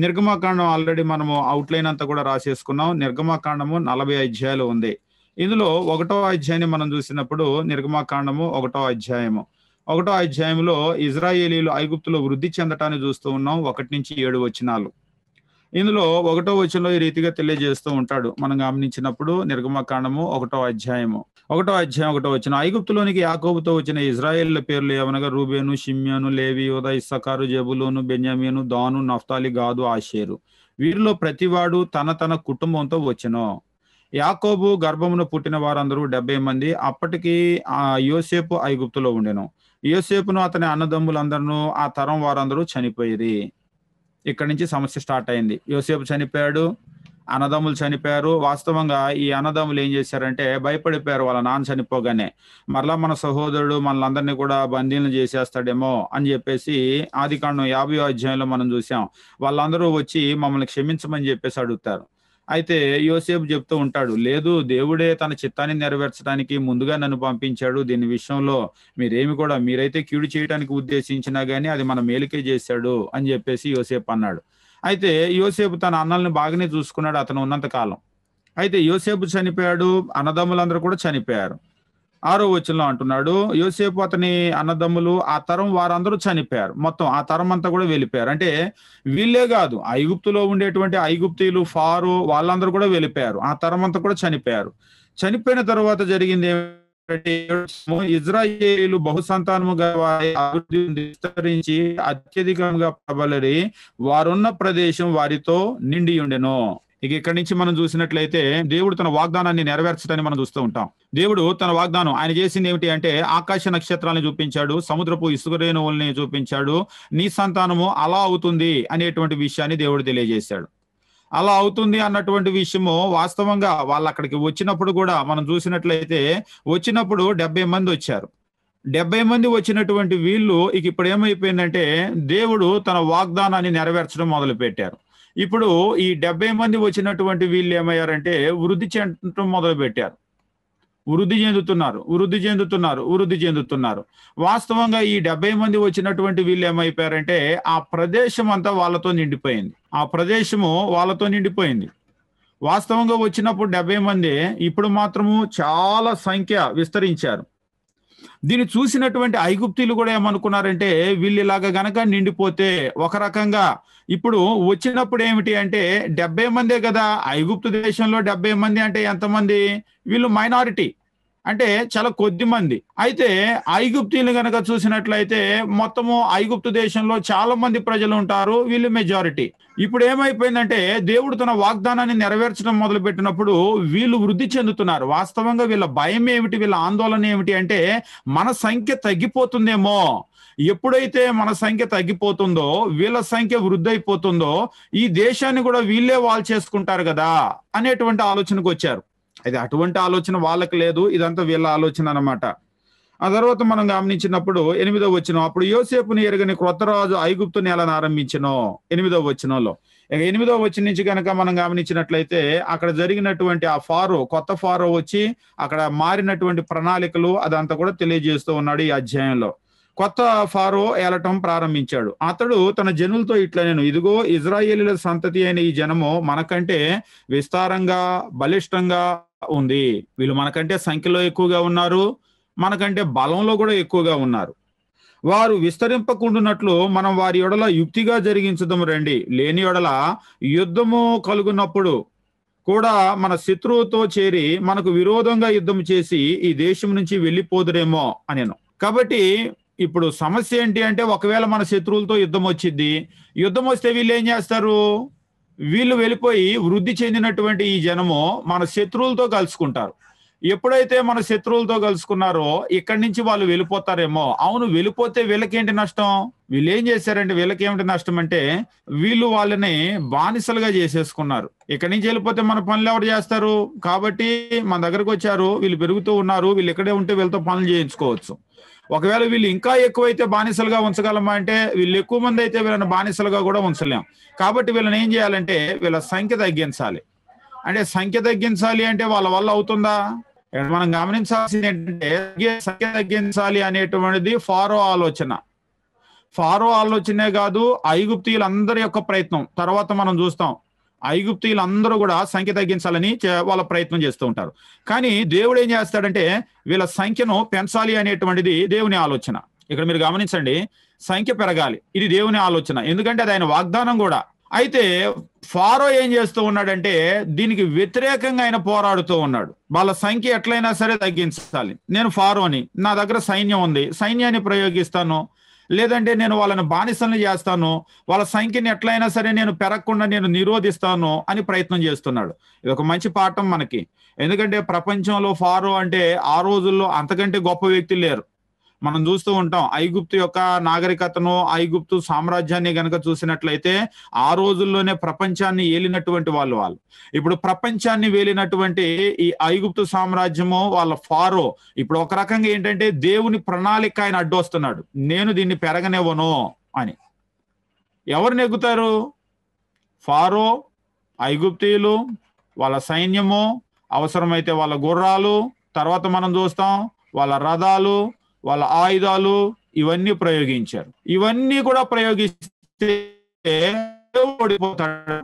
నిర్గమకాండం ఆల్రెడీ మనము అవుట్లైన్ అంతా కూడా రాసేసుకున్నాం. నిర్గమకాండము 40 అధ్యాయాలు ఉంది. ఇందులో 1వ అధ్యాయాన్ని మనం చూసినప్పుడు నిర్గమకాండము 1వ అధ్యాయము. 1వ అధ్యాయంలో ఇజ్రాయేలీలు ఐగుప్తులో వృద్ధి చెందటాన్ని చూస్తూ ఉన్నాం. 1-7 వచనాలు. ఇందులో 1వ వచనంలో ఈ రీతిగా తెలియజేస్తూ ఉంటాడు. మనం గమనించినప్పుడు నిర్గమకాండము 1వ అధ్యాయము 1వ వచనం. ఐగుప్తులోనికి యాకోబుతో వచ్చిన ఇజ్రాయేళ్ల పేర్లు ఏమనగా రూబేను, షిమ్యోను, లేవి, యూదా, ఇస్సాకారు, జెబూలూను, బెన్యామీను, దాను, నఫ్తాలి, గాదు, ఆషేరు. వీరిలో ప్రతివాడు తన తన కుటుంబంతో వచ్చెను. యాకోబు గర్భమున పుట్టిన వారందరూ 70 మంది. అప్పటికి యోసేపు ఐగుప్తులో ఉండెను. యోసేపును అతని అన్నదమ్ములందరూ ఆ తరం వారందరూ చనిపోయిరి. ఇక్కడి నుంచి సమస్య స్టార్ట్ అయింది. యోసేపు చనిపోయాడు, అన్నదమ్ములు చనిపోయారు. వాస్తవంగా ఈ అన్నదమ్ములు ఏం చేశారంటే భయపడిపోయారు వాళ్ళ నాన్న చనిపోగానే. మరలా మన సహోదరుడు మనలందరినీ కూడా బందీలను చేసేస్తాడేమో అని చెప్పేసి ఆదికాండం 50వ అధ్యాయంలో మనం చూసాం. వాళ్ళందరూ వచ్చి మమ్మల్ని క్షమించమని చెప్పేసి అడుగుతారు. అయితే యోసేపు చెప్తూ ఉంటాడు, లేదు, దేవుడే తన చిత్తాన్ని నెరవేర్చడానికి ముందుగా నన్ను పంపించాడు. దీని విషయంలో మీరైతే కీడు చేయడానికి ఉద్దేశించినా గానీ అది మన మేలుకే చేశాడు అని చెప్పేసి యోసేపు అన్నాడు. అయితే యోసేపు తన అన్నల్ని బాగానే చూసుకున్నాడు అతను ఉన్నంత కాలం. అయితే యోసేపు చనిపోయాడు, అన్నదమ్ములందరూ కూడా చనిపోయారు. 6వ వచనంలో అంటున్నాడు, యోసేపు అతని అన్నదమ్ములు ఆ తరం వారందరూ చనిపోయారు. మొత్తం ఆ తరం అంతా కూడా వెళ్ళిపోయారు. అంటే వీళ్ళే కాదు, ఐగుప్తులో ఉండేటువంటి ఐగుప్తీయులు, ఫారో వాళ్ళందరూ కూడా వెళ్ళిపోయారు. ఆ తరం అంతా కూడా చనిపోయారు. చనిపోయిన తర్వాత జరిగింది ఏమిటంటే ఇజ్రాయేలీలు బహుసంతానముగా వారి అభివృద్ధి విస్తరించి అత్యధికంగా ప్రబలి వారున్న ప్రదేశం వారితో నిండి ఉండెను. ఇక ఇక్కడి నుంచి మనం చూసినట్లయితే దేవుడు తన వాగ్దానాన్ని నెరవేర్చడాన్ని మనం చూస్తూ ఉంటాం. దేవుడు తన వాగ్దానం ఆయన చేసింది ఏమిటి అంటే ఆకాశ నక్షత్రాలను చూపించాడు, సముద్రపు ఇసుక రేణువుల్ని చూపించాడు. నీ సంతానము అలా అవుతుంది అనేటువంటి విషయాన్ని దేవుడు తెలియజేశాడు. అలా అవుతుంది అన్నటువంటి విషయము వాస్తవంగా వాళ్ళు అక్కడికి వచ్చినప్పుడు కూడా మనం చూసినట్లయితే వచ్చినప్పుడు 70 మంది వచ్చారు. 70 మంది వచ్చినటువంటి వీళ్ళు ఇప్పుడు ఏమైపోయిందంటే దేవుడు తన వాగ్దానాన్ని నెరవేర్చడం మొదలు పెట్టారు. ఇప్పుడు ఈ 70 మంది వచ్చినటువంటి వీళ్ళు ఏమయ్యారంటే వృద్ధి చెందడం మొదలు పెట్టారు. వృద్ధి చెందుతున్నారు. వాస్తవంగా ఈ 70 మంది వచ్చినటువంటి వీళ్ళు ఏమైపోయారంటే ఆ ప్రదేశం అంతా వాళ్ళతో నిండిపోయింది. వాస్తవంగా వచ్చినప్పుడు 70 మంది, ఇప్పుడు మాత్రము చాలా సంఖ్య విస్తరించారు. దీన్ని చూసినటువంటి ఐగుప్తీయులు కూడా ఏమనుకున్నారంటే వీళ్ళు ఇలాగా గనక నిండిపోతే ఒక రకంగా ఇప్పుడు వచ్చినప్పుడు ఏమిటి అంటే 70 మందే కదా. ఐగుప్తు దేశంలో 70 మంది అంటే ఎంతమంది? వీళ్ళు మైనారిటీ, అంటే చాలా కొద్ది మంది. అయితే ఐగుప్తీయులు గనక చూసినట్లయితే మొత్తము ఐగుప్తు దేశంలో చాలా మంది ప్రజలు ఉంటారు, వీళ్ళు మెజారిటీ. ఇప్పుడు ఏమైపోయిందంటే దేవుడు తన వాగ్దానాన్ని నెరవేర్చడం మొదలు పెట్టినప్పుడు వీళ్ళు వృద్ధి చెందుతున్నారు. వాస్తవంగా వీళ్ళ భయం ఏమిటి, వీళ్ళ ఆందోళన ఏమిటి అంటే మన సంఖ్య తగ్గిపోతుందేమో. ఎప్పుడైతే మన సంఖ్య తగ్గిపోతుందో, వీళ్ళ సంఖ్య వృద్ధి అయిపోతుందో, ఈ దేశాన్ని కూడా వీళ్ళే వాళ్ళు చేసుకుంటారు కదా అనేటువంటి ఆలోచనకు వచ్చారు. అది అటువంటి ఆలోచన వాళ్ళకి లేదు, ఇదంతా వీళ్ళ ఆలోచన అన్నమాట. ఆ తర్వాత మనం గమనించినప్పుడు 8వ వచనం, అప్పుడు యోసేపుని ఎరగని క్రొత్త రాజు ఐగుప్తు నేలను ఆరంభించెను. 8వ వచనంలో 8వ వచనం నుంచి కనుక మనం గమనించినట్లయితే అక్కడ జరిగినటువంటి ఆ కొత్త ఫారో వచ్చి అక్కడ మారినటువంటి ప్రణాళికలు అదంతా కూడా తెలియజేస్తూ ఉన్నాడు ఈ అధ్యాయంలో. కొత్త ఫారో ఏలటం ప్రారంభించాడు. అతడు తన జనులతో ఇట్లనేను, ఇదిగో ఇజ్రాయేలీల సంతతి అయిన ఈ జనము మనకంటే విస్తారంగా బలిష్టంగా ఉంది. వీళ్ళు మనకంటే సంఖ్యలో ఎక్కువగా ఉన్నారు, మనకంటే బలంలో కూడా ఎక్కువగా ఉన్నారు. వారు విస్తరింపకుండునట్లు మనం వారి యొడల యుక్తిగా జరిగించుదాము రండి. లేని యొడల యుద్ధము కలుగునప్పుడు కూడా మన శత్రువుతో చేరి మనకు విరోధంగా యుద్ధం చేసి ఈ దేశం నుంచి వెళ్ళిపోదురేమో అనేను. కాబట్టి ఇప్పుడు సమస్య ఏంటి అంటే ఒకవేళ మన శత్రువులతో యుద్ధం వస్తే వీళ్ళు ఏం చేస్తారు? వీళ్ళు వెళ్ళిపోయి వృద్ధి చెందినటువంటి ఈ జనము మన శత్రువులతో కలుసుకుంటారు. ఎప్పుడైతే మన శత్రువులతో కలుసుకున్నారో ఇక్కడి నుంచి వాళ్ళు వెళ్ళిపోతారేమో. అవును, వెళ్ళిపోతే వీళ్ళకేంటి నష్టం? వీళ్ళు ఏం చేశారంటే వీళ్ళకేమిటి నష్టం అంటే వీళ్ళు వాళ్ళని బానిసలుగా చేసేసుకున్నారు. ఇక్కడి నుంచి వెళ్ళిపోతే మన పనులు ఎవరు చేస్తారు? కాబట్టి మన దగ్గరకు వచ్చారు, వీళ్ళు పెరుగుతూ ఉన్నారు, వీళ్ళు ఇక్కడే ఉంటే వీళ్ళతో పనులు చేయించుకోవచ్చు. ఒకవేళ వీళ్ళు ఇంకా ఎక్కువైతే బానిసలుగా ఉంచగలమా అంటే వీళ్ళు ఎక్కువ మంది అయితే వీళ్ళని బానిసలుగా కూడా ఉంచలేం. కాబట్టి వీళ్ళని ఏం చేయాలంటే వీళ్ళ సంఖ్య తగ్గించాలి. అంటే సంఖ్య తగ్గించాలి అంటే వాళ్ళ వల్ల అవుతుందా? మనం గమనించాల్సింది ఏంటంటే సంఖ్య తగ్గించాలి అనేటువంటిది ఫారో ఆలోచన. ఫారో ఆలోచనే కాదు, ఐగుప్తీయులందరి యొక్క ప్రయత్నం తర్వాత మనం చూస్తాం. ఐగుప్తీయులందరూ కూడా సంఖ్య తగ్గించాలని వాళ్ళ ప్రయత్నం చేస్తూ ఉంటారు. కానీ దేవుడు ఏం చేస్తాడంటే వీళ్ళ సంఖ్యను పెంచాలి అనేటువంటిది దేవుని ఆలోచన. ఇక్కడ మీరు గమనించండి, సంఖ్య పెరగాలి, ఇది దేవుని ఆలోచన, ఎందుకంటే అది ఆయన వాగ్దానం కూడా. అయితే ఫారో ఏం చేస్తూ ఉన్నాడంటే దీనికి వ్యతిరేకంగా ఆయన పోరాడుతూ ఉన్నాడు. వాళ్ళ సంఖ్య ఎట్లయినా సరే తగ్గించాలి, నేను ఫారోని, నా దగ్గర సైన్యం ఉంది, సైన్యాన్ని ప్రయోగిస్తాను, లేదంటే నేను వాళ్ళని బానిసల్ని చేస్తాను, వాళ్ళ సంఖ్యని ఎట్లయినా సరే నేను పెరగకుండా నేను నిరోధిస్తాను అని ప్రయత్నం చేస్తున్నాడు. ఇది ఒక మంచి పాఠం మనకి, ఎందుకంటే ప్రపంచంలో ఫారో అంటే ఆ రోజుల్లో అంతకంటే గొప్ప వ్యక్తులు లేరు. మనం చూస్తూ ఉంటాం ఐగుప్తు యొక్క నాగరికతను, ఐగుప్తు సామ్రాజ్యాన్ని గనక చూసినట్లయితే ఆ రోజుల్లోనే ప్రపంచాన్ని ఏలినటువంటి వాళ్ళు. ఇప్పుడు ప్రపంచాన్ని వేలినటువంటి ఈ ఐగుప్తు సామ్రాజ్యము వాళ్ళ ఫారో ఇప్పుడు ఒక రకంగా ఏంటంటే దేవుని ప్రణాళిక ఆయన అడ్డొస్తున్నాడు, నేను దీన్ని పెరగనివ్వను అని. ఎవరు నెగ్గుతారు? ఫారో, ఐగుప్తీయులు, వాళ్ళ సైన్యము, అవసరమైతే వాళ్ళ గుర్రాలు, తర్వాత మనం చూస్తాం వాళ్ళ రథాలు, వాళ్ళ ఆయుధాలు, ఇవన్నీ ప్రయోగించారు. ఇవన్నీ కూడా ప్రయోగిస్తే ఓడిపోతాడు.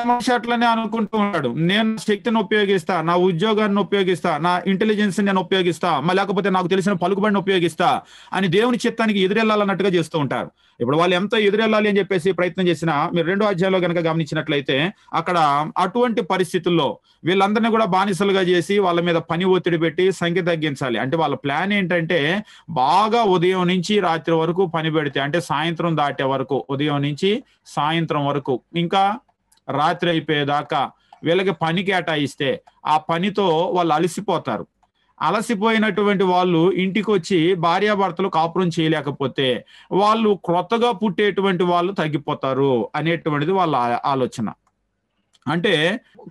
మనిషి అట్లనే అనుకుంటూ ఉన్నాడు, నేను శక్తిని ఉపయోగిస్తా, నా ఉద్యోగాన్ని ఉపయోగిస్తా, నా ఇంటెలిజెన్స్ నేను ఉపయోగిస్తా, లేకపోతే నాకు తెలిసిన పలుకుబడిని ఉపయోగిస్తా అని దేవుని చిత్తానికి ఎదురెళ్లాలన్నట్టుగా చేస్తూ ఉంటారు. ఇప్పుడు వాళ్ళు ఎంత ఎదురెళ్ళాలి అని చెప్పేసి ప్రయత్నం చేసినా మీరు 2వ అధ్యాయంలో కనుక గమనించినట్లయితే అక్కడ అటువంటి పరిస్థితుల్లో వీళ్ళందరినీ కూడా బానిసలుగా చేసి వాళ్ళ మీద పని ఒత్తిడి పెట్టి సంఖ్య తగ్గించాలి. అంటే వాళ్ళ ప్లాన్ ఏంటంటే బాగా ఉదయం నుంచి రాత్రి వరకు పని పెడితే, అంటే సాయంత్రం దాటే వరకు, ఉదయం నుంచి సాయంత్రం వరకు, ఇంకా రాత్రి అయిపోయేదాకా వీళ్ళకి పని కేటాయిస్తే ఆ పనితో వాళ్ళు అలసిపోతారు. అలసిపోయినటువంటి వాళ్ళు ఇంటికి వచ్చి భార్యాభర్తలు కాపురం చేయలేకపోతే వాళ్ళు క్రొత్తగా పుట్టేటువంటి వాళ్ళు తగ్గిపోతారు అనేటువంటిది వాళ్ళ ఆలోచన. అంటే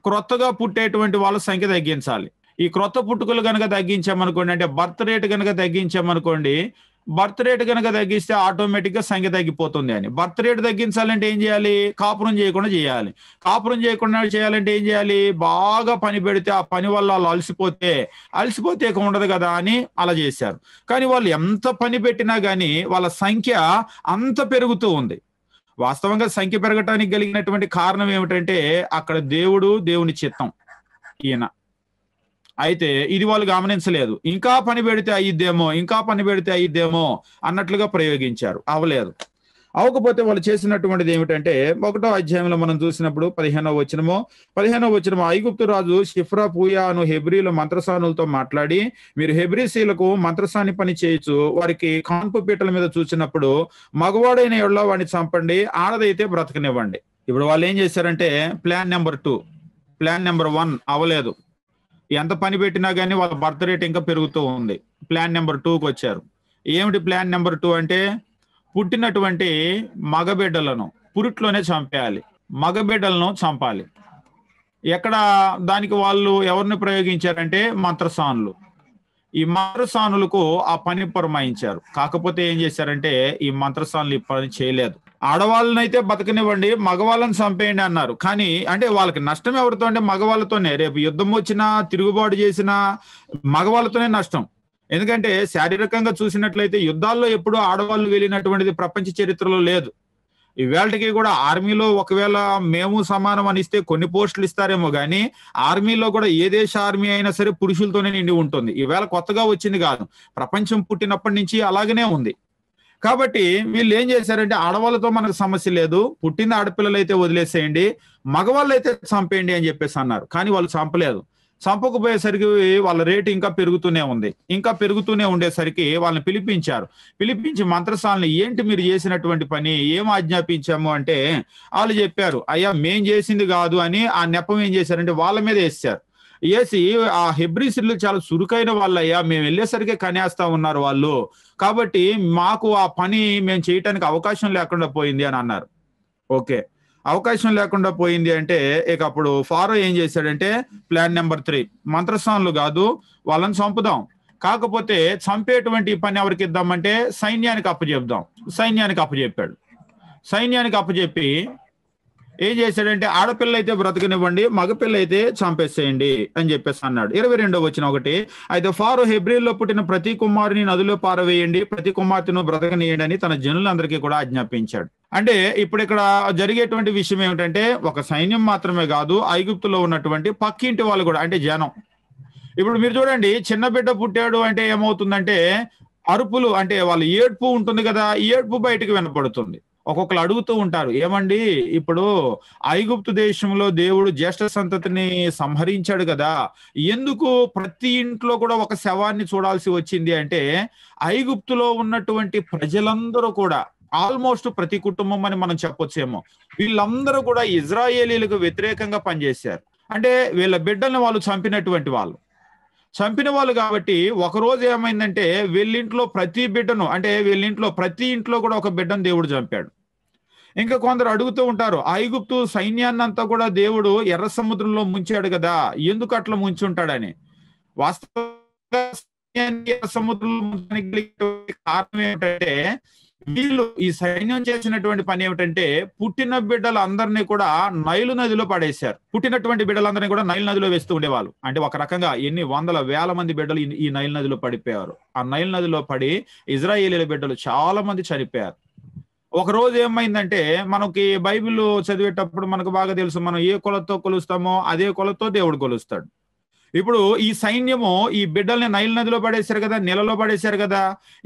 క్రొత్తగా పుట్టేటువంటి వాళ్ళ సంఖ్య తగ్గించాలి. ఈ క్రొత్త పుట్టుకలు కనుక తగ్గించామనుకోండి, అంటే బర్త్ రేట్ కనుక తగ్గించామనుకోండి, బర్త్ రేట్ కనుక తగ్గిస్తే ఆటోమేటిక్ గా సంఖ్య తగ్గిపోతుంది అని. బర్త్ రేట్ తగ్గించాలంటే ఏం చేయాలి? కాపురం చేయకుండా చేయాలి. కాపురం చేయకుండా చేయాలంటే ఏం చేయాలి? బాగా పని పెడితే ఆ పని వల్ల వాళ్ళు అలసిపోతే ఇక ఉండదు కదా అని అలా చేశారు. కానీ వాళ్ళు ఎంత పని పెట్టినా కానీ వాళ్ళ సంఖ్య అంత పెరుగుతూ ఉంది. వాస్తవంగా సంఖ్య పెరగటానికి కలిగినటువంటి కారణం ఏమిటంటే అక్కడ దేవుని చిత్తం ఈయన. అయితే ఇది వాళ్ళు గమనించలేదు. ఇంకా పని పెడితే అయ్యిద్దేమో అన్నట్లుగా ప్రయోగించారు. అవ్వకపోతే వాళ్ళు చేసినటువంటిది ఏమిటంటే 1వ అధ్యాయంలో మనం చూసినప్పుడు 15వ వచనము, ఐగుప్తు రాజు షిఫ్రా పూయా అను హెబ్రీల మంత్రసానులతో మాట్లాడి, మీరు హెబ్రీసీలకు మంత్రసాని పని చేయొచ్చు, వారికి కాన్పు పీటల మీద చూసినప్పుడు మగవాడైన ఎడల వాడిని చంపండి, ఆడదైతే బ్రతకనివ్వండి. ఇప్పుడు వాళ్ళు ఏం చేశారంటే ప్లాన్ నెంబర్ 2, ప్లాన్ నెంబర్ 1 అవ్వలేదు. ఎంత పని పెట్టినా కానీ వాళ్ళ బర్త్ రేట్ ఇంకా పెరుగుతూ ఉంది. ప్లాన్ నెంబర్ 2కి వచ్చారు. ఏమిటి ప్లాన్ నెంబర్ 2 అంటే పుట్టినటువంటి మగబిడ్డలను పురిట్లోనే చంపేయాలి, మగబిడ్డలను చంపాలి. ఎక్కడ దానికి వాళ్ళు ఎవరిని ప్రయోగించారంటే మంత్రసానులు. ఈ మంత్రసానులకు ఆ పని పురమాయించారు. కాకపోతే ఏం చేశారంటే ఈ మంత్రసానులు ఈ పని చేయలేదు. ఆడవాళ్ళనైతే బతకనివ్వండి, మగవాళ్ళని చంపేయండి అన్నారు. కానీ అంటే వాళ్ళకి నష్టం ఎవరితో అంటే మగవాళ్ళతోనే. రేపు యుద్ధం వచ్చినా, తిరుగుబాటు చేసినా మగవాళ్ళతోనే నష్టం. ఎందుకంటే శారీరకంగా చూసినట్లయితే యుద్ధాల్లో ఎప్పుడూ ఆడవాళ్ళు వెళ్ళినటువంటిది ప్రపంచ చరిత్రలో లేదు. ఈవేళకి కూడా ఆర్మీలో ఒకవేళ మేము సమానం అని ఇస్తే కొన్ని పోస్టులు ఇస్తారేమో కానీ ఆర్మీలో కూడా ఏ దేశ ఆర్మీ అయినా సరే పురుషులతోనే నిండి ఉంటుంది. ఈవేళ కొత్తగా వచ్చింది కాదు, ప్రపంచం పుట్టినప్పటి నుంచి అలాగనే ఉంది. కాబట్టి వీళ్ళు ఏం చేశారంటే ఆడవాళ్ళతో మనకు సమస్య లేదు, పుట్టిన ఆడపిల్లలు అయితే వదిలేసేయండి, మగవాళ్ళు అయితే చంపేయండి అని చెప్పేసి అన్నారు. కానీ వాళ్ళు చంపలేదు. చంపకపోయేసరికి వాళ్ళ రేటు ఇంకా పెరుగుతూనే ఉండేసరికి వాళ్ళని పిలిపించి మంత్రసాలని, ఏంటి మీరు చేసినటువంటి పని, ఏం ఆజ్ఞాపించాము అంటే వాళ్ళు చెప్పారు, అయ్యా మేం చేసింది కాదు అని. ఆ నెపం ఏం చేశారంటే వాళ్ళ మీద వేసి ఆ హెబ్రీసీలు చాలా చురుకైన వాళ్ళయ్యా, మేము వెళ్ళేసరికి కనేస్తా ఉన్నారు వాళ్ళు, కాబట్టి మాకు ఆ పని మేము చేయటానికి అవకాశం లేకుండా పోయింది అని అన్నారు. ఓకే, అవకాశం లేకుండా పోయింది అంటే ఇక అప్పుడు ఫారో ఏం చేశాడంటే ప్లాన్ నెంబర్ 3, మంత్రసానులు కాదు వాళ్ళని చంపుదాం, కాకపోతే చంపేటువంటి పని ఎవరికి ఇద్దామంటే సైన్యానికి అప్పచెప్దాం. సైన్యానికి అప్పచెప్పాడు. సైన్యానికి అప్పచెప్పి ఏం చేశాడంటే ఆడపిల్ల అయితే బ్రతకనివ్వండి, మగపిల్ల అయితే చంపేసేయండి అని చెప్పేసి అన్నాడు. 22వ వచనం ఒకటి, అయితే ఫారో హెబ్రీల్లో పుట్టిన ప్రతి కుమారుని నదిలో పారవేయండి, ప్రతి కుమార్తెను బ్రతకనీయండి అని తన జనులందరికీ కూడా ఆజ్ఞాపించాడు. అంటే ఇప్పుడు ఇక్కడ జరిగేటువంటి విషయం ఏమిటంటే ఒక సైన్యం మాత్రమే కాదు, ఐగుప్తులో ఉన్నటువంటి పక్కింటి వాళ్ళు కూడా, అంటే జనం. ఇప్పుడు మీరు చూడండి, చిన్న బిడ్డ పుట్టాడు అంటే ఏమవుతుందంటే అరుపులు, అంటే వాళ్ళ ఏడ్పు ఉంటుంది కదా, ఏడ్పు బయటకు వినపడుతుంది. ఒక్కొక్కరు అడుగుతూ ఉంటారు, ఏమండి ఇప్పుడు ఐగుప్తు దేశంలో దేవుడు జ్యేష్ఠ సంతతిని సంహరించాడు కదా, ఎందుకు ప్రతి ఇంట్లో కూడా ఒక శవాన్ని చూడాల్సి వచ్చింది అంటే, ఐగుప్తులో ఉన్నటువంటి ప్రజలందరూ కూడా ఆల్మోస్ట్ ప్రతి కుటుంబం అని మనం చెప్పొచ్చేమో, వీళ్ళందరూ కూడా ఇజ్రాయేలీలకు వ్యతిరేకంగా పనిచేశారు. అంటే వీళ్ళ బిడ్డల్ని వాళ్ళు చంపినటువంటి వాళ్ళు కాబట్టి ఒకరోజు ఏమైందంటే వీళ్ళింట్లో ప్రతి బిడ్డను, అంటే వీళ్ళింట్లో ప్రతి ఇంట్లో కూడా ఒక బిడ్డను దేవుడు చంపాడు. ఇంకా కొందరు అడుగుతూ ఉంటారు, ఐగుప్తు సైన్యాన్ని అంతా కూడా దేవుడు ఎర్ర సముద్రంలో ముంచాడు కదా, ఎందుకు అట్లా ముంచుంటాడని. వాస్తవంగా ఎర్ర సముద్రంలో ముంచడానికి కారణం ఏమిటంటే, వీళ్ళు ఈ సైన్యం చేసినటువంటి పని ఏమిటంటే పుట్టిన బిడ్డలందరినీ కూడా నైలు నదిలో పడేశారు. పుట్టినటువంటి బిడ్డలందరినీ కూడా నైలు నదిలో వేస్తూ ఉండేవాళ్ళు. అంటే ఒక రకంగా ఎన్ని వందల వేల మంది బిడ్డలు ఈ నైలు నదిలో పడిపోయారు. ఆ నైలు నదిలో పడి ఇజ్రాయేలీల బిడ్డలు చాలా మంది చనిపోయారు. ఒక రోజు ఏమైందంటే, మనకి బైబిల్ చదివేటప్పుడు మనకు బాగా తెలుసు, మనం ఏ కొలతో కొలుస్తామో అదే కొలతో దేవుడు కొలుస్తాడు. ఇప్పుడు ఈ సైన్యము ఈ బిడ్డల్ని నైల్ నదిలో పడేశారు కదా, నీళ్ళలో పడేశారు కదా,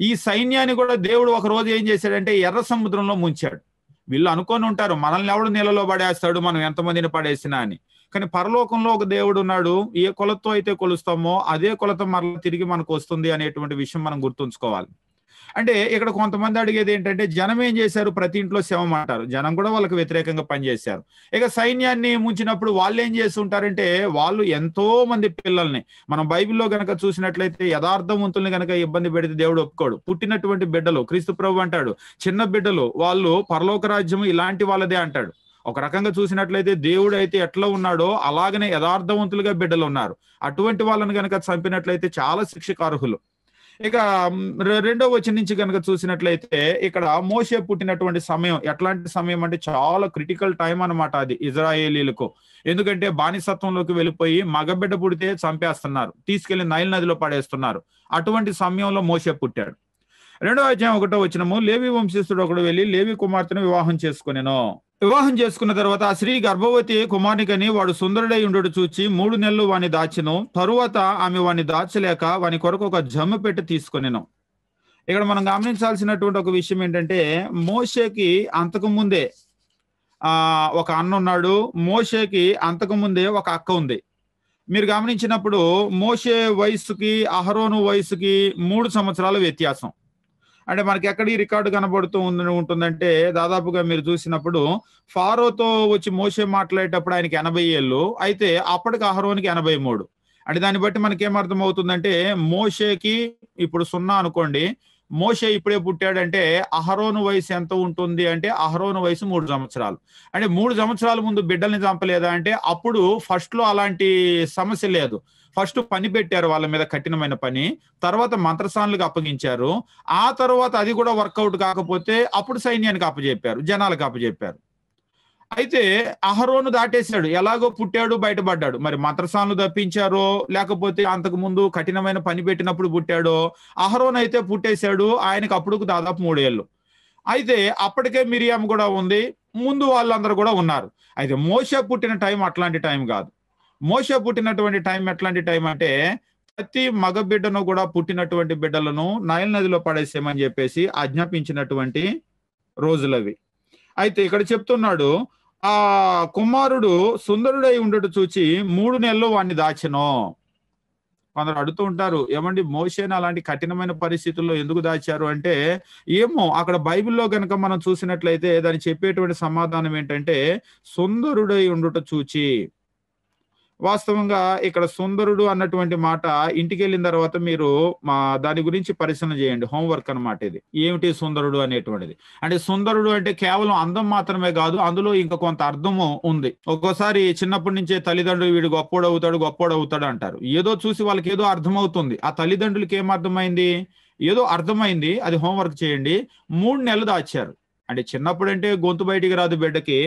ఈ సైన్యాన్ని కూడా దేవుడు ఒక రోజు ఏం చేశాడంటే ఎర్ర సముద్రంలో ముంచాడు. వీళ్ళు అనుకొని ఉంటారు, మనల్ని ఎవడు నీళ్ళలో పడేస్తాడు, మనం ఎంతమందిని పడేసినా అని. కానీ పరలోకంలో ఒక దేవుడు ఉన్నాడు, ఏ కొలతో అయితే కొలుస్తామో అదే కొలత మరలా తిరిగి మనకు వస్తుంది అనేటువంటి విషయం మనం గుర్తుంచుకోవాలి. అంటే ఇక్కడ కొంతమంది అడిగేది ఏంటంటే, జనం ఏం చేశారు, ప్రతి ఇంట్లో శవం అంటారు, జనం కూడా వాళ్ళకి వ్యతిరేకంగా పనిచేశారు. ఇక సైన్యాన్ని ముంచినప్పుడు వాళ్ళు ఏం చేసి ఉంటారంటే, వాళ్ళు ఎంతో మంది పిల్లల్ని, మనం బైబిల్లో గనక చూసినట్లయితే యథార్థవంతుల్ని గనక ఇబ్బంది పెడితే దేవుడు ఒప్పుకోడు. పుట్టినటువంటి బిడ్డలు, క్రీస్తు ప్రభు అంటాడు, చిన్న బిడ్డలు వాళ్ళు పరలోక రాజ్యం ఇలాంటి వాళ్ళదే అంటాడు. ఒక రకంగా చూసినట్లయితే దేవుడు అయితే ఎట్లా ఉన్నాడో అలాగనే యథార్థవంతులుగా బిడ్డలు ఉన్నారు. అటువంటి వాళ్ళని గనక చంపినట్లయితే చాలా శిక్షకు అర్హులు. ఇక 2వ వచనం నుంచి కనుక చూసినట్లయితే ఇక్కడ మోషే పుట్టినటువంటి సమయం ఎట్లాంటి సమయం అంటే చాలా క్రిటికల్ టైం అన్నమాట అది ఇజ్రాయేలీలకు. ఎందుకంటే బానిసత్వంలోకి వెళ్ళిపోయి మగబిడ్డ పుడితే చంపేస్తున్నారు, తీసుకెళ్లి నైల్ నదిలో పడేస్తున్నారు. అటువంటి సమయంలో మోషే పుట్టాడు. 2వ అధ్యాయం 1వ వచనము, లేవి వంశస్థుడు ఒకడు వెళ్ళి లేవి కుమార్తెను వివాహం చేసుకునేను. వివాహం చేసుకున్న తర్వాత ఆ స్త్రీ గర్భవతి కుమారునికని వాడు సుందరుడై ఉండడు చూచి 3 నెలలు వాని దాచెను. తరువాత ఆమె వాని దాచలేక వాని కొరకు ఒక జమ్ము పెట్టి తీసుకొనెను. ఇక్కడ మనం గమనించాల్సినటువంటి ఒక విషయం ఏంటంటే, మోషేకి అంతకు ముందే ఒక అన్న ఉన్నాడు, మోషేకి అంతకు ముందే ఒక అక్క ఉంది. మీరు గమనించినప్పుడు మోషే వయసుకి అహరోను వయసుకి 3 సంవత్సరాల వ్యత్యాసం. అంటే మనకి ఎక్కడ ఈ రికార్డు కనబడుతూ ఉంటుందంటే, దాదాపుగా మీరు చూసినప్పుడు ఫారోతో వచ్చి మోషే మాట్లాడేటప్పుడు ఆయనకి 80 ఏళ్ళు, అయితే అప్పటికి అహరోనికి 83. అంటే దాన్ని బట్టి మనకి ఏమర్థం అవుతుందంటే, మోషేకి ఇప్పుడు 0 అనుకోండి, మోషే ఇప్పుడే పుట్టాడంటే అహరోను వయసు ఎంత ఉంటుంది అంటే అహరోను వయసు 3 సంవత్సరాలు. అంటే 3 సంవత్సరాల ముందు బిడ్డల్ని చంపలేదా అంటే, అప్పుడు ఫస్ట్ లో అలాంటి సమస్య లేదు. ఫస్ట్ పని పెట్టారు వాళ్ళ మీద, కఠినమైన పని, తర్వాత మంత్రసానులకు అప్పగించారు, ఆ తర్వాత అది కూడా వర్కౌట్ కాకపోతే అప్పుడు సైన్యానికి అప్పచెప్పారు, జనాలకు అప్పచెప్పారు. అయితే అహరోను దాటేశాడు, ఎలాగో పుట్టాడు, బయటపడ్డాడు. మరి మంత్రసానులు తప్పించారో లేకపోతే అంతకు ముందు కఠినమైన పని పెట్టినప్పుడు పుట్టాడో, అహరోను అయితే పుట్టేశాడు, ఆయనకు అప్పుడు దాదాపు 3 ఏళ్ళు. అయితే అప్పటికే మిరియాం కూడా ఉంది, ముందు వాళ్ళందరూ కూడా ఉన్నారు. అయితే మోషే పుట్టిన టైం అట్లాంటి టైం కాదు. మోషే పుట్టినటువంటి టైం ఎట్లాంటి టైం అంటే, ప్రతి మగ బిడ్డను కూడా పుట్టినటువంటి బిడ్డలను నైల్ నదిలో పడేసేయమని చెప్పేసి ఆజ్ఞాపించినటువంటి రోజులవి. అయితే ఇక్కడ చెప్తున్నాడు, ఆ కుమారుడు సుందరుడై ఉండట చూచి 3 నెలలు వాడిని దాచెను. కొందరు అడుగుతూ ఉంటారు, ఏమండి మోషేని అలాంటి కఠినమైన పరిస్థితుల్లో ఎందుకు దాచారు అంటే, ఏమో అక్కడ బైబిల్లో గనక మనం చూసినట్లయితే దాన్ని చెప్పేటువంటి సమాధానం ఏంటంటే, సుందరుడై ఉండుట చూచి. వాస్తవంగా ఇక్కడ సుందరుడు అన్నటువంటి మాట ఇంటికి వెళ్ళిన తర్వాత మీరు దాని గురించి పరిశీలన చేయండి, హోంవర్క్ అన్నమాట ఇది. ఏమిటి సుందరుడు అనేటువంటిది అంటే, సుందరుడు అంటే కేవలం అందం మాత్రమే కాదు, అందులో ఇంకా కొంత అర్థము ఉంది. ఒక్కోసారి చిన్నప్పటి నుంచే తల్లిదండ్రులు వీడు గొప్పోడవుతాడు అంటారు. ఏదో చూసి వాళ్ళకి ఏదో అర్థమవుతుంది, ఆ తల్లిదండ్రులకి ఏం అర్థమైంది, ఏదో అర్థమైంది, అది హోంవర్క్ చేయండి. 3 నెలలు దాచారు. అంటే చిన్నప్పుడు అంటే గొంతు బయటికి రాదు బిడ్డకి.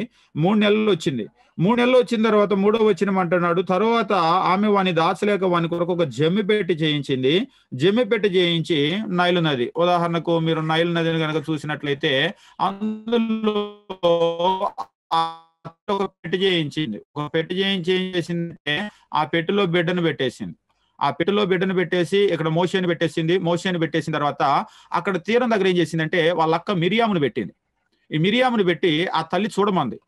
3 నెలలు వచ్చింది. 3 నెలలు వచ్చిన తర్వాత మూడో వచనం అంటున్నాడు, తరువాత ఆమె వాని దాచలేక వాని కొరకు ఒక జమ్మి పెట్టి చేయించింది. జమ్మి పెట్టి చేయించి నైలు నది, ఉదాహరణకు మీరు నైలు నదిని కనుక చూసినట్లయితే అందులో ఒక పెట్టి చేయించింది. ఒక పెట్టి చేయించి ఏం చేసిందంటే ఆ పెట్టెలో బిడ్డను పెట్టేసింది. ఆ పెట్టెలో బిడ్డను పెట్టేసి ఇక్కడ మోషేని పెట్టేసింది. మోషేని పెట్టేసిన తర్వాత అక్కడ తీరం దగ్గర ఏం చేసిందంటే వాళ్ళ అక్క మిరియామును పెట్టింది. ఈ మిరియామును పెట్టి ఆ తల్లి చూడమంది.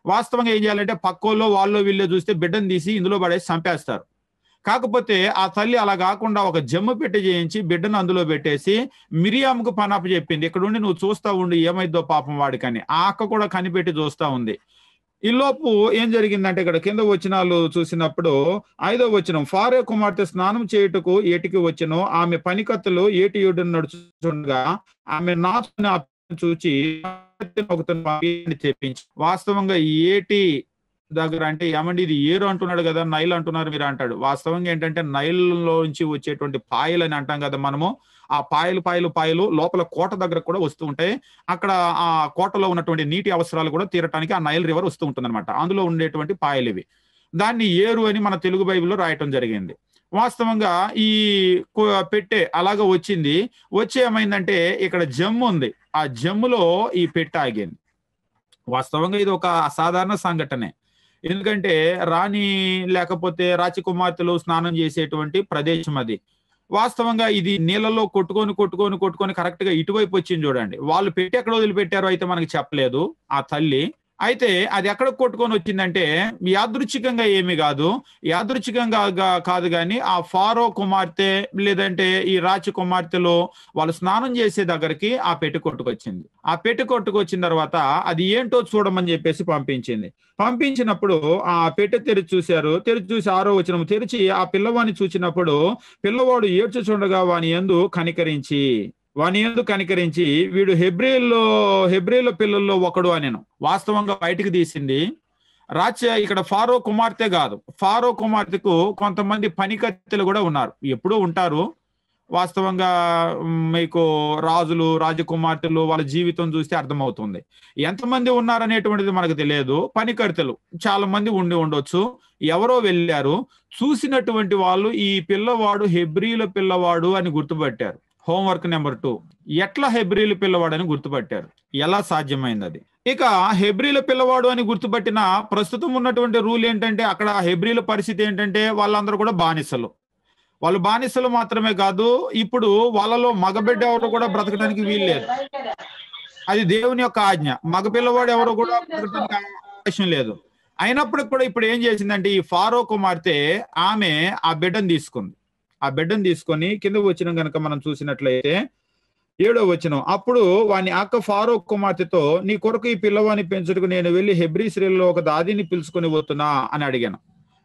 వాస్తవంగా ఏం చేయాలంటే పక్కోళ్ళో వాళ్ళో వీళ్ళో చూస్తే బిడ్డను తీసి ఇందులో పడేసి చంపేస్తారు. కాకపోతే ఆ తల్లి అలా కాకుండా ఒక జమ్ము పెట్టి చేయించి బిడ్డను అందులో పెట్టేసి మిరియాముకు పనాప చెప్పింది, ఇక్కడ ఉండి నువ్వు చూస్తా ఉండి ఏమైద్దో పాపం వాడికని. ఆ అక్క కూడా కనిపెట్టి చూస్తా ఉంది. ఈ లోపు ఏం జరిగిందంటే ఇక్కడ కింద వచనాలు చూసినప్పుడు 5వ వచనం, ఫారో కుమార్తె స్నానం చేయుటకు ఏటికి వచ్చెను. ఆమె పనికత్తులు ఏటి ఒడ్డున నడుచుచుండగా ఆమె నాచుని చూచి తెప్పించి. వాస్తవంగా ఏటి దగ్గర అంటే ఏమండి ఇది ఏరు అంటున్నాడు కదా, నైల్ అంటున్నారు మీరు అంటాడు. వాస్తవంగా ఏంటంటే నైల్లోంచి వచ్చేటువంటి పాయలు అని అంటాం కదా మనము. ఆ పాయలు లోపల కోట దగ్గర కూడా వస్తూ ఉంటాయి. అక్కడ ఆ కోటలో ఉన్నటువంటి నీటి అవసరాలు కూడా తీరటానికి ఆ నైల్ రివర్ వస్తూ ఉంటుంది అనమాట. అందులో ఉండేటువంటి పాయలు ఇవి. దాన్ని ఏరు అని మన తెలుగు బైబిల్లో రాయటం జరిగింది. వాస్తవంగా ఈ పెట్టె అలాగ వచ్చింది. వచ్చి ఏమైందంటే ఇక్కడ జమ్ము ఉంది. ఆ జమ్ములో ఈ పెట్టె ఆగింది. వాస్తవంగా ఇది ఒక అసాధారణ సంఘటనే. ఎందుకంటే రాణి లేకపోతే రాజకుమార్తెలు స్నానం చేసేటువంటి ప్రదేశం అది. వాస్తవంగా ఇది నీళ్ళలో కొట్టుకొని కరెక్ట్ గా ఇటువైపు వచ్చింది చూడండి. వాళ్ళు పెట్టి ఎక్కడ వదిలిపెట్టారో అయితే మనకి చెప్పలేదు ఆ తల్లి. అయితే అది ఎక్కడ కొట్టుకొని వచ్చిందంటే యాదృచ్ఛికంగా ఏమీ కాదు. యాదృచ్ఛికంగా కాదు కానీ ఆ ఫారో కుమార్తె లేదంటే ఈ రాజకుమార్తెలో వాళ్ళు స్నానం చేసే దగ్గరికి ఆ పెట్టి కొట్టుకొచ్చింది. ఆ పెట్టి కొట్టుకొచ్చిన తర్వాత అది ఏంటో చూడమని చెప్పేసి పంపించింది. పంపించినప్పుడు ఆ పెట్టె తెరిచి చూశారు. తెరిచి చూసి 6వ వచనం, తెరిచి ఆ పిల్లవాడిని చూసినప్పుడు పిల్లవాడు ఏడ్చుచుండగా వాని యందు కనికరించి వీడు హెబ్రీల పిల్లల్లో ఒకడు అని వాస్తవంగా బయటికి తీసింది. ఇక్కడ ఫారో కుమార్తె కాదు, ఫారో కుమార్తెకు కొంతమంది పనికత్తెలు కూడా ఉన్నారు, ఎప్పుడూ ఉంటారు. వాస్తవంగా మీకు రాజులు రాజకుమార్తెలు వాళ్ళ జీవితం చూస్తే అర్థమవుతుంది. ఎంతమంది ఉన్నారనేటువంటిది మనకు తెలియదు. పనికత్తెలు చాలా మంది ఉండొచ్చు. ఎవరో వెళ్ళారు, చూసినటువంటి వాళ్ళు ఈ పిల్లవాడు హెబ్రీల పిల్లవాడు అని గుర్తుపట్టారు. హోంవర్క్ నెంబర్ 2, ఎట్లా హెబ్రీల పిల్లవాడు అని గుర్తుపట్టారు, ఎలా సాధ్యమైంది అది. ఇక హెబ్రీల పిల్లవాడు అని గుర్తుపట్టిన ప్రస్తుతం ఉన్నటువంటి రూల్ ఏంటంటే అక్కడ హెబ్రీల పరిస్థితి ఏంటంటే వాళ్ళందరూ కూడా బానిసలు. వాళ్ళు బానిసలు మాత్రమే కాదు, ఇప్పుడు వాళ్ళలో మగబిడ్డ ఎవరు కూడా బ్రతకడానికి వీల్లేదు. అది దేవుని యొక్క ఆజ్ఞ. మగ పిల్లవాడు ఎవరు కూడా బ్రతకడానికి అవకాశం లేదు. అయినప్పటికి కూడా ఇప్పుడు ఏం చేసిందంటే ఈ ఫారో కుమార్తె ఆమె ఆ బిడ్డను తీసుకుంది. ఆ బిడ్డను తీసుకొని కింద వచ్చిన గనక మనం చూసినట్లయితే 7వ వచనం, అప్పుడు వాని అక్క ఫారో కుమార్తెతో నీ కొరకు ఈ పిల్లవాని పెంచుటకు నేను వెళ్ళి హెబ్రీ స్త్రీలలో ఒక దాదిని పిలుచుకొని పోతున్నా అని అడిగాను.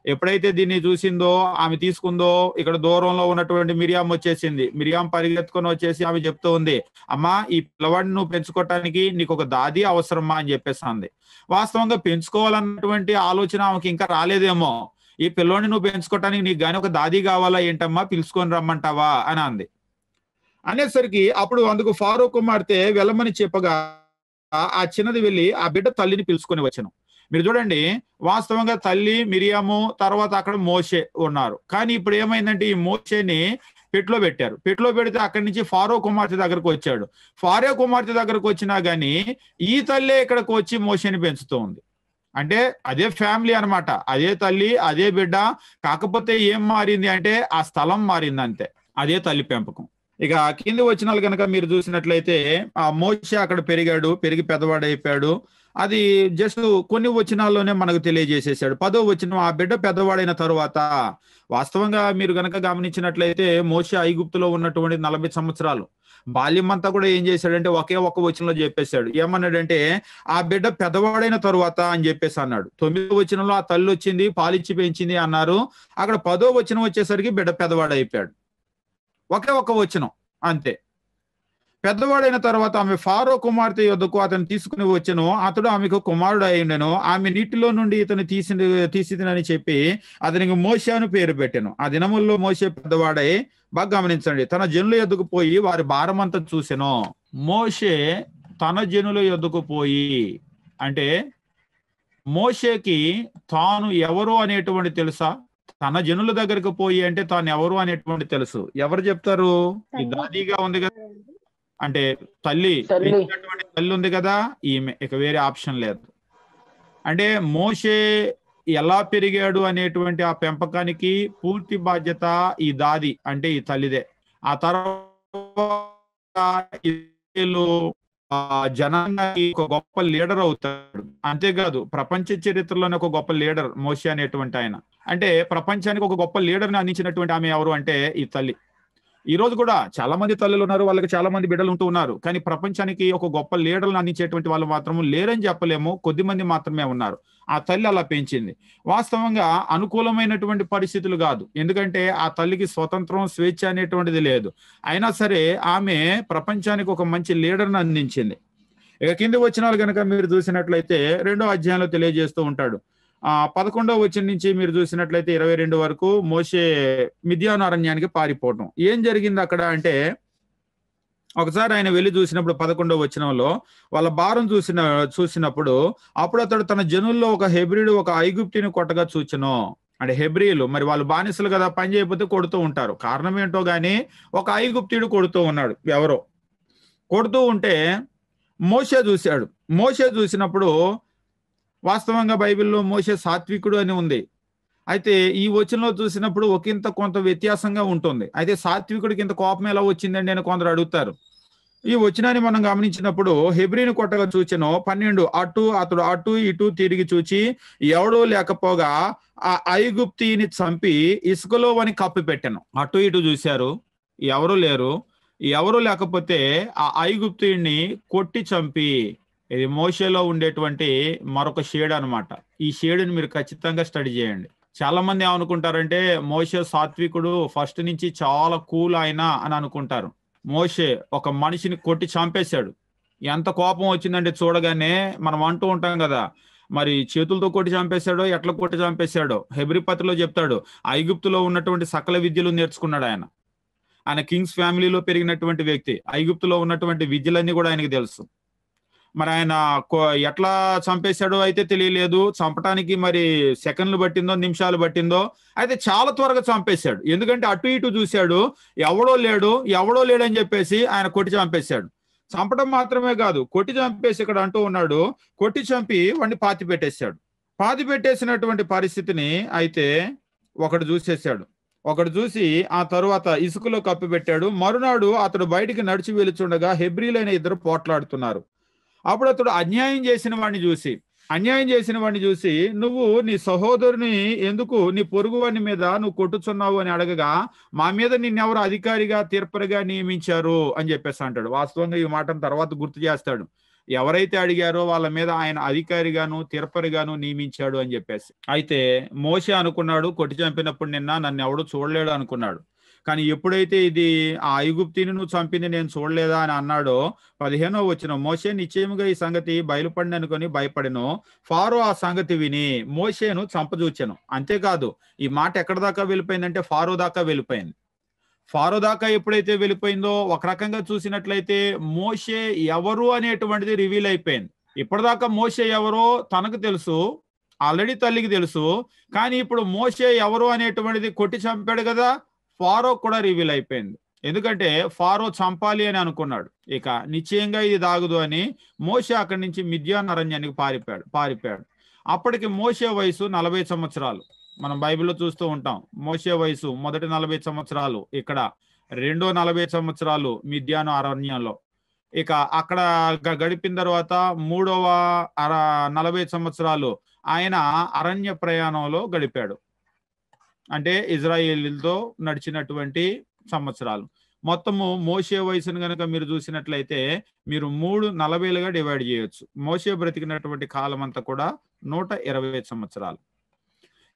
ఎప్పుడైతే దీన్ని చూసిందో ఆమె తీసుకుందో ఇక్కడ దూరంలో ఉన్నటువంటి మిరియాం వచ్చేసింది. మిరియాం పరిగెత్తుకొని వచ్చేసి ఆమె చెప్తూ ఉంది, అమ్మా ఈ పిల్లవాడిని నువ్వు పెంచుకోవటానికి నీకు ఒక దాది అవసరమా అని చెప్పేసి అంది. వాస్తవంగా పెంచుకోవాలన్నటువంటి ఆలోచన ఆమెకి ఇంకా రాలేదేమో. ఈ పిల్లోని నువ్వు పెంచుకోవటానికి నీకు గాని ఒక దాది కావాలా ఏంటమ్మా, పిలుచుకొని రమ్మంటావా అని అంది. అనేసరికి అప్పుడు అందుకు ఫారో కుమార్తె వెళ్ళమని చెప్పగా ఆ చిన్నది వెళ్ళి ఆ బిడ్డ తల్లిని పిలుచుకొని వచ్చాను. మీరు చూడండి, వాస్తవంగా తల్లి మిరియాము తర్వాత అక్కడ మోషే ఉన్నారు. కానీ ఇప్పుడు ఏమైందంటే ఈ మోషేని పెట్లో పెట్టారు. పెట్లో పెడితే అక్కడి నుంచి ఫారో కుమార్తె దగ్గరకు వచ్చాడు. ఫారో కుమార్తె దగ్గరకు వచ్చినా గానీ ఈ తల్లే ఇక్కడికి వచ్చి మోషేని పెంచుతూ ఉంది. అంటే అదే ఫ్యామిలీ అనమాట, అదే తల్లి అదే బిడ్డ. కాకపోతే ఏం మారింది అంటే ఆ స్థలం మారింది అంతే. అదే తల్లి పెంపకం. ఇక కింది వచనాలు కనుక మీరు చూసినట్లయితే ఆ మోషే అక్కడ పెరిగి పెద్దవాడైపోయాడు. అది జస్ట్ కొన్ని వచనాల్లోనే మనకు తెలియజేసేసాడు. 10వ వచనం, ఆ బిడ్డ పెద్దవాడైన తరువాత. వాస్తవంగా మీరు గనక గమనించినట్లయితే మోషే ఐగుప్తులో ఉన్నటువంటి 40 సంవత్సరాలు బాల్యం అంతా కూడా ఏం చేశాడంటే ఒకే ఒక్క వచనంలో చెప్పేశాడు. ఏమన్నాడంటే ఆ బిడ్డ పెద్దవాడైన తరువాత అని చెప్పేసి అన్నాడు. 9వ వచనంలో ఆ తల్లి వచ్చింది పాలిచ్చి పెంచింది అన్నారు. అక్కడ 10వ వచనం వచ్చేసరికి బిడ్డ పెద్దవాడైపోయాడు. ఒకే ఒక్క వచనం అంతే. పెద్దవాడైన తర్వాత ఆమె ఫారో కుమార్తె యొద్దకు అతను తీసుకుని వచ్చెను. అతడు ఆమెకు కుమారుడు అయ్యుండెను. ఆమె నీటిలో నుండి ఇతను తీసినని చెప్పి అతనికి మోషే అని పేరు పెట్టెను. ఆ దినముల్లో మోషే పెద్దవాడై, బాగా గమనించండి, తన జనుల యొద్దకు పోయి వారి భారమంతా చూసెను. మోషే తన జనుల యొద్దకు పోయి, అంటే మోషేకి తాను ఎవరు అనేటువంటి తెలుసా? తన జనుల దగ్గరకు పోయి అంటే తాను ఎవరు అనేటువంటి తెలుసు. ఎవరు చెప్తారు? ఈ దాదిగా ఉంది కదా, అంటే తల్లి పెంచినటువంటి తల్లి ఉంది కదా, ఈమె. ఇక వేరే ఆప్షన్ లేదు. అంటే మోషే ఎలా పెరిగాడు అనేటువంటి ఆ పెంపకానికి పూర్తి బాధ్యత ఈ దాది, అంటే ఈ తల్లిదే. ఆ తర్వాత జనాంగానికి ఒక గొప్ప లీడర్ అవుతాడు. అంతేకాదు ప్రపంచ చరిత్రలోనే ఒక గొప్ప లీడర్ మోషే అనేటువంటి ఆయన. అంటే ప్రపంచానికి ఒక గొప్ప లీడర్ని అందించినటువంటి ఆమె ఎవరు అంటే ఈ తల్లి. ఈ రోజు కూడా చాలా మంది తల్లులు ఉన్నారు, వాళ్ళకి చాలా మంది బిడ్డలు ఉంటూ ఉన్నారు. కానీ ప్రపంచానికి ఒక గొప్ప లీడర్లను అందించేటువంటి వాళ్ళు మాత్రం లేరని చెప్పలేము, కొద్ది మంది మాత్రమే ఉన్నారు. ఆ తల్లి అలా పెంచింది. వాస్తవంగా అనుకూలమైనటువంటి పరిస్థితులు కాదు, ఎందుకంటే ఆ తల్లికి స్వతంత్రం, స్వేచ్ఛ అనేటువంటిది లేదు. అయినా సరే ఆమె ప్రపంచానికి ఒక మంచి లీడర్ని అందించింది. ఇక కింది వచనాలు కనుక మీరు చూసినట్లయితే 2వ అధ్యాయంలో తెలియజేస్తూ ఉంటాడు. 11వ వచనం నుంచి మీరు చూసినట్లయితే 22 వరకు మోషే మిద్యాను అరణ్యానికి పారిపోవటం. ఏం జరిగింది అక్కడ అంటే, ఒకసారి ఆయన వెళ్ళి చూసినప్పుడు 11వ వచనంలో వాళ్ళ భారం చూసినప్పుడు అప్పుడు అతడు తన జనుల్లో ఒక హెబ్రీడు ఒక ఐగుప్తిని కొట్టగా చూచెను. అంటే హెబ్రీలు మరి వాళ్ళు బానిసలు కదా, పని చేయకపోతే కొడుతూ ఉంటారు. కారణం ఏంటో గాని ఒక ఐగుప్తీయుడు కొడుతూ ఉన్నాడు. ఎవరో కొడుతూ ఉంటే మోషే చూశాడు. మోషే చూసినప్పుడు వాస్తవంగా బైబిల్లో మోషే సాత్వికుడు అని ఉంది. అయితే ఈ వచనంలో చూసినప్పుడు ఒకంత కొంత వ్యత్యాసంగా ఉంటుంది. అయితే సాత్వికుడికి ఇంత కోపం ఎలా వచ్చిందండి అని కొందరు అడుగుతారు. ఈ వచనాన్ని మనం గమనించినప్పుడు హెబ్రీని కొట్టగా చూచెను. 12 అతడు అటు ఇటు తిరిగి చూచి ఎవడో లేకపోగా ఆ ఐగుప్తిని చంపి ఇసుకలో వని కప్పి పెట్టాను. అటు ఇటు చూశారు, ఎవరు లేరు. ఎవరు లేకపోతే ఆ ఐగుప్తుని కొట్టి చంపి, ఇది మోషేలో ఉండేటువంటి మరొక షేడ్ అనమాట. ఈ షేడ్ని మీరు ఖచ్చితంగా స్టడీ చేయండి. చాలా మంది ఏమనుకుంటారంటే మోషే సాత్వికుడు, ఫస్ట్ నుంచి చాలా కూల్ ఆయన అని అనుకుంటారు. మోషే ఒక మనిషిని కొట్టి చంపేశాడు. ఎంత కోపం వచ్చిందంటే చూడగానే మనం అంటూ ఉంటాం కదా, మరి చేతులతో కొట్టి చంపేశాడో ఎట్లా కొట్టి చంపేశాడో హెబ్రీ పత్రికలో చెప్తాడు. ఐగుప్తులో ఉన్నటువంటి సకల విద్యలు నేర్చుకున్నాడు ఆయన. ఆయన కింగ్స్ ఫ్యామిలీలో పెరిగినటువంటి వ్యక్తి. ఐగుప్తులో ఉన్నటువంటి విద్యలన్నీ కూడా ఆయనకి తెలుసు. మరి ఆయన ఎట్లా చంపేశాడో అయితే తెలియలేదు. చంపటానికి మరి సెకండ్లు పట్టిందో నిమిషాలు పట్టిందో, అయితే చాలా త్వరగా చంపేశాడు. ఎందుకంటే అటు ఇటు చూశాడు, ఎవడో లేడు అని చెప్పేసి ఆయన కొట్టి చంపేశాడు. చంపడం మాత్రమే కాదు, కొట్టి చంపేసి ఇక్కడ అంటూ ఉన్నాడు, కొట్టి చంపి వాడిని పాతి పెట్టేశాడు. పాతి పెట్టేసినటువంటి పరిస్థితిని అయితే ఒకడు చూసేశాడు. ఒకడు చూసి ఆ తరువాత ఇసుకలో కప్పి పెట్టాడు. మరునాడు అతడు బయటికి నడిచి వెళుచుండగా హెబ్రీలైన ఇద్దరు పోట్లాడుతున్నారు. అప్పుడు అతడు అన్యాయం చేసిన వాడిని చూసి నువ్వు నీ సహోదరుని ఎందుకు నీ పొరుగు వాని మీద నువ్వు కొట్టుచున్నావు అని అడగగా, మా మీద నిన్నెవరు అధికారిగా తీర్పరిగా నియమించారు అని చెప్పేసి అంటాడు. వాస్తవంగా ఈ మాటను తర్వాత గుర్తు చేస్తాడు. ఎవరైతే అడిగారో వాళ్ళ మీద ఆయన అధికారిగాను తీర్పరిగాను నియమించాడు అని చెప్పేసి. అయితే మోషే అనుకున్నాడు, కొట్టి చంపినప్పుడు నన్ను ఎవడు చూడలేడు అనుకున్నాడు. కానీ ఎప్పుడైతే ఇది ఆ ఐగుప్తిని నువ్వు చంపింది నేను చూడలేదా అని అన్నాడో 15వ వచనం, మోషే నిశ్చయముగా ఈ సంగతి బయలుపడిన అనుకొని భయపడెను. ఫారో ఆ సంగతి విని మోషేను చంపజూచెను. అంతేకాదు ఈ మాట ఎక్కడి దాకా వెళ్ళిపోయిందంటే ఫారో దాకా వెళ్ళిపోయింది. ఫారో దాకా ఎప్పుడైతే వెళ్ళిపోయిందో ఒక రకంగా చూసినట్లయితే మోషే ఎవరు అనేటువంటిది రివీల్ అయిపోయింది. ఇప్పటిదాకా మోషే ఎవరో తనకు తెలుసు, ఆల్రెడీ తల్లికి తెలుసు. కానీ ఇప్పుడు మోషే ఎవరు అనేటువంటిది కొట్టి చంపాడు కదా, ఫారో కూడా రివీల్ అయిపోయింది. ఎందుకంటే ఫారో చంపాలి అని అనుకున్నాడు. ఇక నిశ్చయంగా ఇది దాగదు అని మోషే అక్కడి నుంచి మిద్యాను అరణ్యానికి పారిపోయాడు. అప్పటికి మోషే వయసు 40 సంవత్సరాలు. మనం బైబిల్లో చూస్తూ ఉంటాం. మోషే వయసు మొదటి 40 సంవత్సరాలు ఇక్కడ, రెండో 40 సంవత్సరాలు మిద్యాను అరణ్యంలో. ఇక అక్కడ గడిపిన తర్వాత మూడవ 40 సంవత్సరాలు ఆయన అరణ్య ప్రయాణంలో గడిపాడు. అంటే ఇజ్రాయేలీలతో నడిచినటువంటి సంవత్సరాలు. మొత్తము మోషే వయసును కనుక మీరు చూసినట్లయితే మీరు 340లుగా డివైడ్ చేయొచ్చు. మోషే బ్రతికినటువంటి కాలం అంతా కూడా 120 సంవత్సరాలు.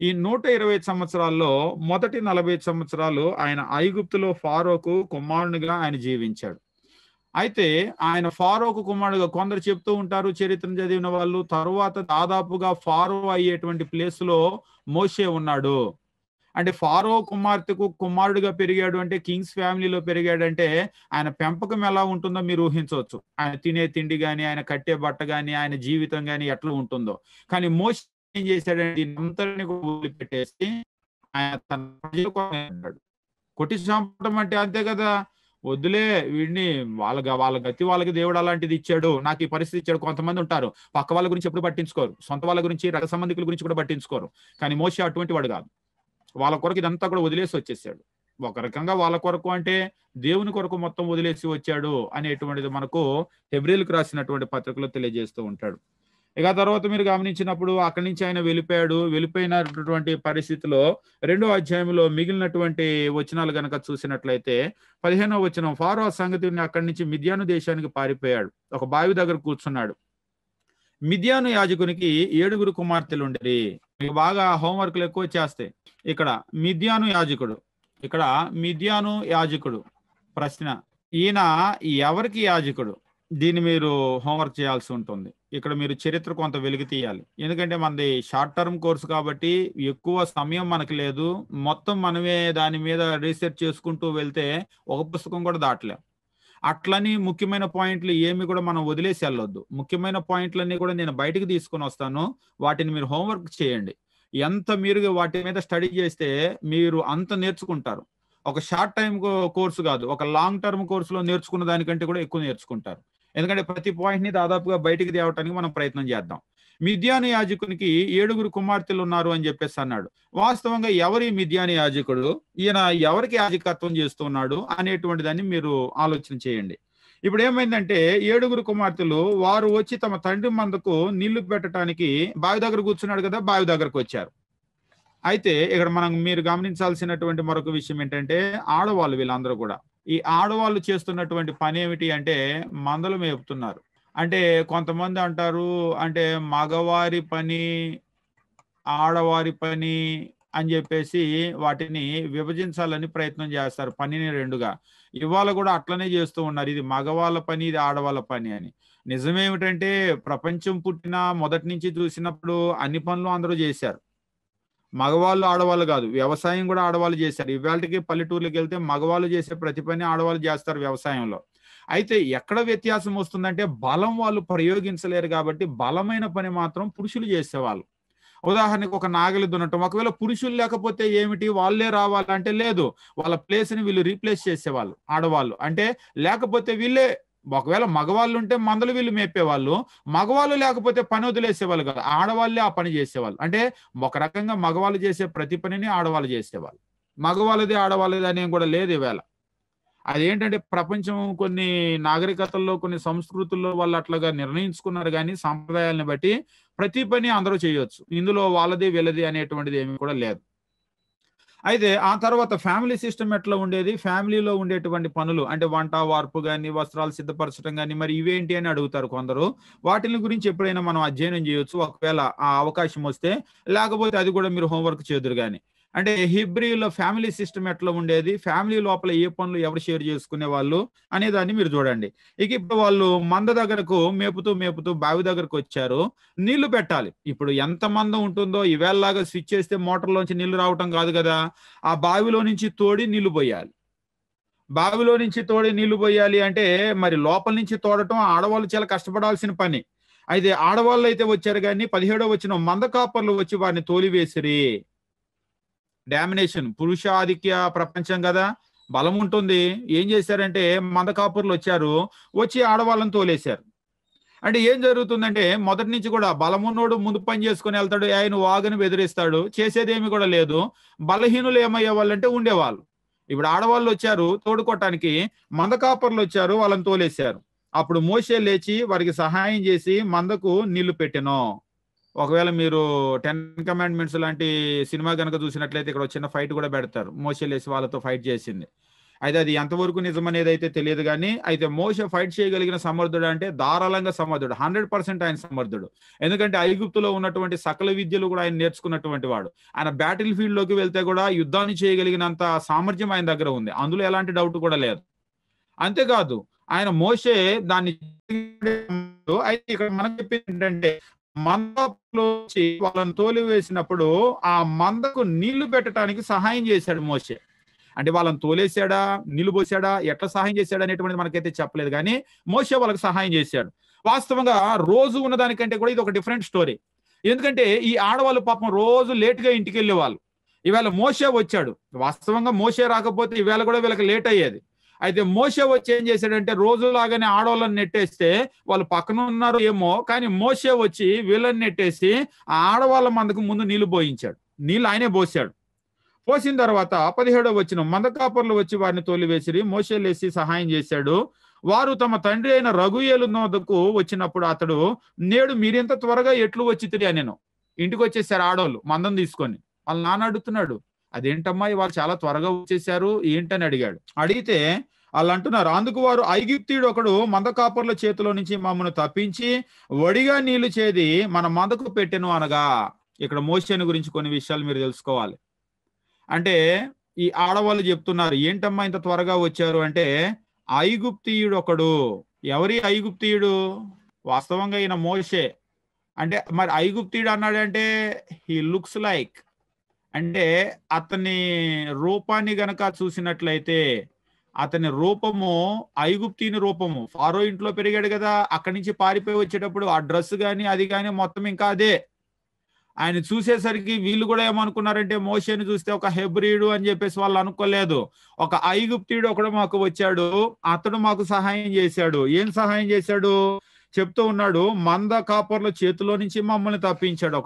ఈ 120 సంవత్సరాల్లో మొదటి 40 సంవత్సరాలు ఆయన ఐగుప్తులో ఫారోకు కుమారునిగా ఆయన జీవించాడు. అయితే ఆయన ఫారోకు కుమారుడుగా కొందరు చెప్తూ ఉంటారు చరిత్రను చదివిన వాళ్ళు, తరువాత దాదాపుగా ఫారో అయ్యేటువంటి ప్లేస్ లో మోషే ఉన్నాడు. అంటే ఫారో కుమార్తెకు కుమారుడిగా పెరిగాడు అంటే, కింగ్స్ ఫ్యామిలీలో పెరిగాడంటే ఆయన పెంపకం ఎలా ఉంటుందో మీరు ఊహించవచ్చు. ఆయన తినే తిండి గాని, ఆయన కట్టే బట్ట గాని, ఆయన జీవితం గాని ఎట్లా ఉంటుందో. కానీ మోషే ఏం చేశాడంటే దీన్నంతటిని కూడా వదిలిపెట్టేసి ఆయన తన ప్రజల కోసం ఉన్నాడు. కొట్టి చంపడం అంటే అంతే కదా! వద్దులే వీడిని వాళ్ళ గతి వాళ్ళకి దేవుడు అలాంటిది ఇచ్చాడు. నాకు ఈ పరిస్థితి ఇచ్చాడు. కొంతమంది ఉంటారు. పక్క వాళ్ళ గురించి ఎప్పుడు పట్టించుకోరు. సొంత వాళ్ళ గురించి, రక్త సంబంధికుల గురించి కూడా పట్టించుకోరు. కానీ మోషే అటువంటి వాడు కాదు. వాళ్ళ కొరకు ఇదంతా కూడా వదిలేసి వచ్చేసాడు. ఒక రకంగా వాళ్ళ కొరకు అంటే దేవుని కొరకు మొత్తం వదిలేసి వచ్చాడు అనేటువంటిది మనకు హెబ్రీయులకు రాసినటువంటి పత్రికలో తెలియజేస్తూ ఉంటాడు. ఇక తర్వాత మీరు గమనించినప్పుడు అక్కడి నుంచి ఆయన వెళ్ళిపోయాడు. వెళ్ళిపోయినటువంటి పరిస్థితిలో 2వ అధ్యాయంలో మిగిలినటువంటి వచనాలు గనక చూసినట్లయితే 15వ వచనం, ఫారో ఆ సంగతిని అక్కడి నుంచి మిద్యాను దేశానికి పారిపోయాడు. ఒక బావి దగ్గర కూర్చున్నాడు. మిద్యాను యాజకునికి 7 కుమార్తెలుండిరి. మీకు బాగా హోంవర్క్‌లు ఎక్కువ చేస్తాయి. ఇక్కడ మిద్యాను యాజకుడు. ఇక్కడ మిద్యాను యాజకుడు. ప్రశ్న, ఈయన ఎవరికి యాజకుడు? దీన్ని మీరు హోంవర్క్ చేయాల్సి ఉంటుంది. ఇక్కడ మీరు చరిత్ర కొంత వెలికి తీయాలి. ఎందుకంటే మనది షార్ట్ టర్మ్ కోర్స్ కాబట్టి ఎక్కువ సమయం మనకు లేదు. మొత్తం మనమే దాని మీద రీసెర్చ్ చేసుకుంటూ వెళ్తే ఒక పుస్తకం కూడా దాటలేం. అట్లని ముఖ్యమైన పాయింట్లు ఏమి కూడా మనం వదిలేసి వెళ్ళొద్దు. ముఖ్యమైన పాయింట్లన్నీ కూడా నేను బయటికి తీసుకొని వస్తాను. వాటిని మీరు హోంవర్క్ చేయండి. ఎంత మీరు వాటి మీద స్టడీ చేస్తే మీరు అంత నేర్చుకుంటారు. ఒక షార్ట్ టైమ్ కోర్సు కాదు, ఒక లాంగ్ టర్మ్ కోర్సులో నేర్చుకున్న దానికంటే కూడా ఎక్కువ నేర్చుకుంటారు. ఎందుకంటే ప్రతి పాయింట్ని దాదాపుగా బయటికి తేవటానికి మనం ప్రయత్నం చేద్దాం. మిద్యాను యాజకునికి 7 కుమార్తెలు ఉన్నారు అని చెప్పేసి అన్నాడు. వాస్తవంగా ఎవరి మిద్యాను యాజకుడు, ఈయన ఎవరికి యాజకత్వం చేస్తున్నాడు అనేటువంటి దాన్ని మీరు ఆలోచన చేయండి. ఇప్పుడు ఏమైందంటే 7 కుమార్తెలు వారు వచ్చి తమ తండ్రి మందకు నీళ్లు పెట్టడానికి బావి దగ్గర కూర్చున్నాడు కదా, బావి దగ్గరకు వచ్చారు. అయితే ఇక్కడ మీరు గమనించాల్సినటువంటి మరొక విషయం ఏంటంటే ఆడవాళ్ళు వీళ్ళందరూ కూడా ఈ ఆడవాళ్ళు చేస్తున్నటువంటి పని ఏమిటి అంటే మందలు మేపుతున్నారు. అంటే కొంతమంది అంటారు అంటే మగవారి పని ఆడవారి పని అని చెప్పేసి వాటిని విభజించాలని ప్రయత్నం చేస్తారు, పనిని రెండుగా. ఇవాళ కూడా అట్లనే చేస్తూ ఉన్నారు, ఇది మగవాళ్ళ పని ఇది ఆడవాళ్ళ పని అని. నిజమేమిటంటే ప్రపంచం పుట్టిన మొదటి నుంచి చూసినప్పుడు అన్ని పనులు అందరూ చేశారు. మగవాళ్ళు ఆడవాళ్ళు కాదు, వ్యవసాయం కూడా ఆడవాళ్ళు చేశారు. ఇవాళకి పల్లెటూర్లకు వెళ్తే మగవాళ్ళు చేసే ప్రతి పని ఆడవాళ్ళు చేస్తారు వ్యవసాయంలో. అయితే ఎక్కడ వ్యత్యాసం వస్తుందంటే బలం వాళ్ళు ప్రయోగించలేరు కాబట్టి బలమైన పని మాత్రం పురుషులు చేసేవాళ్ళు. ఉదాహరణకు ఒక నాగలి దున్నటం, ఒకవేళ పురుషులు లేకపోతే ఏమిటి వాళ్ళే రావాలంటే లేదు, వాళ్ళ ప్లేస్ని వీళ్ళు రీప్లేస్ చేసేవాళ్ళు ఆడవాళ్ళు. అంటే లేకపోతే వీళ్ళే, ఒకవేళ మగవాళ్ళు ఉంటే మందలు వీళ్ళు మేపేవాళ్ళు, మగవాళ్ళు లేకపోతే పని వదిలేసేవాళ్ళు కాదు, ఆడవాళ్ళే ఆ పని చేసేవాళ్ళు. అంటే ఒక రకంగా మగవాళ్ళు చేసే ప్రతి పనిని ఆడవాళ్ళు చేసేవాళ్ళు. మగవాళ్ళది ఆడవాళ్ళది అనేం కూడా లేదు ఈవేళ. అదేంటంటే ప్రపంచం కొన్ని నాగరికతల్లో కొన్ని సంస్కృతుల్లో వాళ్ళు అట్లాగా నిర్ణయించుకున్నారు, కానీ సాంప్రదాయాలను బట్టి ప్రతి పని అందరూ చేయొచ్చు. ఇందులో వాళ్ళది వీళ్ళది అనేటువంటిది ఏమి కూడా లేదు. అయితే ఆ తర్వాత ఫ్యామిలీ సిస్టమ్ ఎట్లా ఉండేది, ఫ్యామిలీలో ఉండేటువంటి పనులు అంటే వంట వార్పు కానీ వస్త్రాలు సిద్ధపరచడం కానీ మరి ఇవేంటి అని అడుగుతారు కొందరు. వాటిని గురించి ఎప్పుడైనా మనం అధ్యయనం చేయొచ్చు ఒకవేళ ఆ అవకాశం వస్తే, లేకపోతే అది కూడా మీరు హోంవర్క్ చేదురు కానీ. అంటే హెబ్రీలో ఫ్యామిలీ సిస్టమ్ ఎట్లా ఉండేది, ఫ్యామిలీ లోపల ఏ పనులు ఎవరు షేర్ చేసుకునే వాళ్ళు అనే దాన్ని మీరు చూడండి. ఇక ఇప్పుడు వాళ్ళు మంద దగ్గరకు మేపుతూ మేపుతూ బావి దగ్గరకు వచ్చారు, నీళ్లు పెట్టాలి. ఇప్పుడు ఎంత మందం ఉంటుందో ఈవేళలాగా స్విచ్ చేస్తే మోటార్లోంచి నీళ్లు రావటం కాదు కదా, ఆ బావిలో నుంచి తోడి నీళ్లు పోయాలి. బావిలో నుంచి తోడి నీళ్లు పోయాలి అంటే మరి లోపల నుంచి తోడటం ఆడవాళ్ళు చాలా కష్టపడాల్సిన పని. అయితే ఆడవాళ్ళు అయితే వచ్చారు కానీ 17వ వచనం, మంద కాపర్లు వచ్చి వారిని తోలివేసిరి. డామినేషన్, పురుషాధిక్య ప్రపంచం కదా, బలం ఉంటుంది. ఏం చేశారంటే మంద కాపుర్లు వచ్చి ఆడవాళ్ళని తోలేశారు. అంటే ఏం జరుగుతుందంటే మొదటి నుంచి కూడా బలమున్నోడు ముందు పని చేసుకుని వెళ్తాడు, ఆయన వాగని బెదిరిస్తాడు, చేసేదేమి కూడా లేదు. బలహీనులు ఏమయ్యే వాళ్ళంటే ఉండేవాళ్ళు. ఇప్పుడు ఆడవాళ్ళు వచ్చారు తోడుకోవటానికి, మంద కాపర్లు వచ్చారు, వాళ్ళని తోలేశారు. అప్పుడు మోషే లేచి వారికి సహాయం చేసి మందకు నీళ్లు పెట్టెను. ఒకవేళ మీరు 10 కమాండ్మెంట్స్ లాంటి సినిమా కనుక చూసినట్లయితే ఇక్కడ చిన్న ఫైట్ కూడా పెడతారు, మోషే లేసి వాళ్ళతో ఫైట్ చేసింది. అయితే అది ఎంతవరకు నిజమనేది అయితే తెలియదు కానీ, అయితే మోషే ఫైట్ చేయగలిగిన సమర్థుడు అంటే ధారాళంగా సమర్థుడు, 100% ఆయన సమర్థుడు. ఎందుకంటే ఐగుప్తులో ఉన్నటువంటి సకల విద్యలు కూడా ఆయన నేర్చుకున్నటువంటి వాడు. ఆయన బ్యాటిల్ ఫీల్డ్ లోకి వెళ్తే కూడా యుద్ధాన్ని చేయగలిగినంత సామర్థ్యం ఆయన దగ్గర ఉంది, అందులో ఎలాంటి డౌట్ కూడా లేదు. అంతేకాదు ఆయన మోషే దాన్ని అయితే ఇక్కడ మనం చెప్పింది ఏంటంటే మందలో వచ్చి వాళ్ళని తోలివేసినప్పుడు ఆ మందకు నీళ్లు పెట్టడానికి సహాయం చేశాడు మోషే. అంటే వాళ్ళని తోలేసాడా, నీళ్లు పోసాడా, ఎట్లా సహాయం చేశాడు అనేటువంటిది మనకైతే చెప్పలేదు కానీ మోషే వాళ్ళకి సహాయం చేశాడు. వాస్తవంగా రోజు ఉన్నదానికంటే కూడా ఇది ఒక డిఫరెంట్ స్టోరీ. ఎందుకంటే ఈ ఆడవాళ్ళు పాపం రోజు లేట్‌గా ఇంటికెళ్ళే వాళ్ళు. ఇవాళ మోషే వచ్చాడు. వాస్తవంగా మోషే రాకపోతే ఈవేళ కూడా వీళ్ళకి లేట్ అయ్యేది. అయితే మోషే వచ్చి ఏం చేశాడంటే రోజులాగానే ఆడవాళ్ళని నెట్టేస్తే వాళ్ళు పక్కన ఉన్నారో ఏమో, కానీ మోషే వచ్చి వీళ్ళని నెట్టేసి ఆ ఆడవాళ్ళ మందకు ముందు నీళ్లు పోయించాడు. నీళ్లు ఆయనే పోసాడు. పోసిన తర్వాత 17వ వచనం, మందకాపరులు వచ్చి వారిని తోలివేసిరి. మోషే లేసి సహాయం చేశాడు. వారు తమ తండ్రి అయిన రగుయేలు నొద్దకు వచ్చినప్పుడు అతడు, నేడు మీరింత త్వరగా ఎట్లు వచ్చితిరి అనెను. ఇంటికి వచ్చేసారు ఆడోళ్ళు మందం తీసుకొని. వాళ్ళ నాన్న అడుగుతున్నాడు, అదేంటమ్మా ఇవాళ చాలా త్వరగా వచ్చేసారు ఏంటని అడిగాడు. అడిగితే వాళ్ళు అంటున్నారు, అందుకు వారు, ఐగుప్తీయుడు ఒకడు మందకాపరుల చేతిలో నుంచి మమ్మల్ని తప్పించి వడిగా నీళ్లు చేది మన మందకు పెట్టెను అనగా. ఇక్కడ మోషేను గురించి కొన్ని విషయాలు మీరు తెలుసుకోవాలి. అంటే ఈ ఆడవాళ్ళు చెప్తున్నారు, ఏంటమ్మా ఇంత త్వరగా వచ్చారు అంటే, ఐగుప్తీయుడు ఒకడు. ఎవరి ఐగుప్తీయుడు? వాస్తవంగా ఈయన మోషే. అంటే మరి ఐగుప్తీయుడు అన్నాడంటే హీ లుక్స్ లైక్, అంటే అతని రూపాన్ని గనక చూసినట్లయితే అతని రూపము ఐగుప్తీయుని రూపము. ఫారో ఇంట్లో పెరిగాడు కదా, అక్కడి నుంచి పారిపోయి వచ్చేటప్పుడు ఆ డ్రెస్ కానీ అది కానీ మొత్తం ఇంకా అదే. ఆయన చూసేసరికి వీళ్ళు కూడా ఏమనుకున్నారంటే మోషేని చూస్తే ఒక హెబ్రీయుడు అని చెప్పేసి వాళ్ళు అనుకోలేదు. ఒక ఐగుప్తీయుడు ఒకడు మాకు వచ్చాడు, అతడు మాకు సహాయం చేశాడు. ఏం సహాయం చేశాడు చెప్తూ ఉన్నాడు, మంద కాపర్ల చేతిలో నుంచి మమ్మల్ని తప్పించాడు.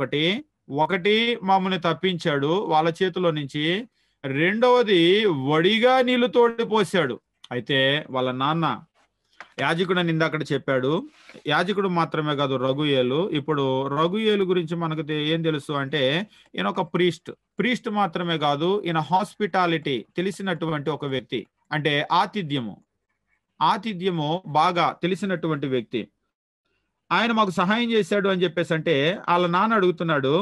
ఒకటి మమ్మల్ని తప్పించాడు వాళ్ళ చేతిలో నుంచి. రెండవది వడిగా నీళ్లు తోడిపోసాడు. అయితే వాళ్ళ నాన్న యాజకుడు అని ఇందాక చెప్పాడు. యాజకుడు మాత్రమే కాదు రగుయేలు. ఇప్పుడు రగుయేలు గురించి మనకు ఏం తెలుసు అంటే ఈయన ఒక ప్రీస్ట్ మాత్రమే కాదు, ఈయన హాస్పిటాలిటీ తెలిసినటువంటి ఒక వ్యక్తి. అంటే ఆతిథ్యము బాగా తెలిసినటువంటి వ్యక్తి. ఆయన మాకు సహాయం చేశాడు అని చెప్పేసి అంటే వాళ్ళ నాన్న అడుగుతున్నాడు,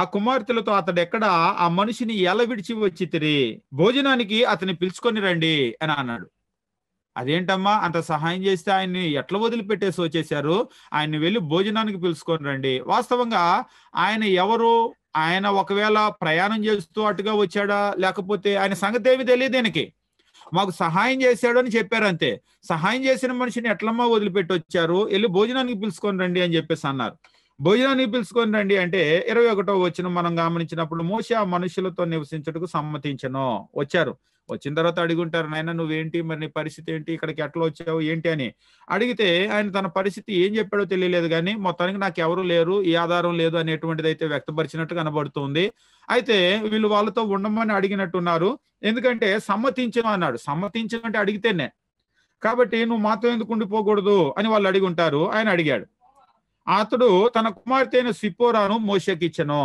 ఆ కుమార్తెలతో అతడు ఎక్కడ ఆ మనిషిని ఎలా విడిచి వచ్చితిరి, భోజనానికి అతన్ని పిలుచుకొని రండి అని అన్నాడు. అదేంటమ్మా అంత సహాయం చేస్తే ఆయన్ని ఎట్లా వదిలిపెట్టేసి వచ్చేసారు, ఆయన్ని వెళ్ళి భోజనానికి పిలుచుకొని రండి. వాస్తవంగా ఆయన ఎవరు? ఆయన ఒకవేళ ప్రయాణం చేస్తూ అటుగా వచ్చాడా, లేకపోతే ఆయన సంగతి ఏమి తెలియదు ఆయనకి. మాకు సహాయం చేశాడు అని చెప్పారు అంతే. సహాయం చేసిన మనిషిని ఎట్లమ్మా వదిలిపెట్టి వచ్చారు, వెళ్ళి భోజనానికి పిలుచుకొని రండి అని చెప్పేసి అన్నారు. భోజనానికి పిలుచుకొని రండి అంటే 21వ వచనం మనం గమనించినప్పుడు, మోషే ఆ మనుషులతో నివసించుటకు సమ్మతించెను. వచ్చారు. వచ్చిన తర్వాత అడుగుంటారు, నాయన నువ్వేంటి, మరి నీ పరిస్థితి ఏంటి, ఇక్కడికి ఎట్లా వచ్చావు ఏంటి అని అడిగితే ఆయన తన పరిస్థితి ఏం చెప్పాడో తెలియలేదు, కానీ మొత్తానికి నాకు ఎవరు లేరు, ఏ ఆధారం లేదు అనేటువంటిది అయితే వ్యక్తపరిచినట్టు కనబడుతుంది. అయితే వీళ్ళు వాళ్ళతో ఉండమని అడిగినట్టున్నారు. ఎందుకంటే సమ్మతించను అన్నాడు. సమ్మతించను అంటే అడిగితేనే, కాబట్టి నువ్వు మాతో ఎందుకు ఉండిపోకూడదు అని వాళ్ళు అడిగి ఉంటారు. ఆయన అడిగాడు. అతడు తన కుమార్తె అయిన సిప్పోరాను మోషేకి ఇచ్చెను.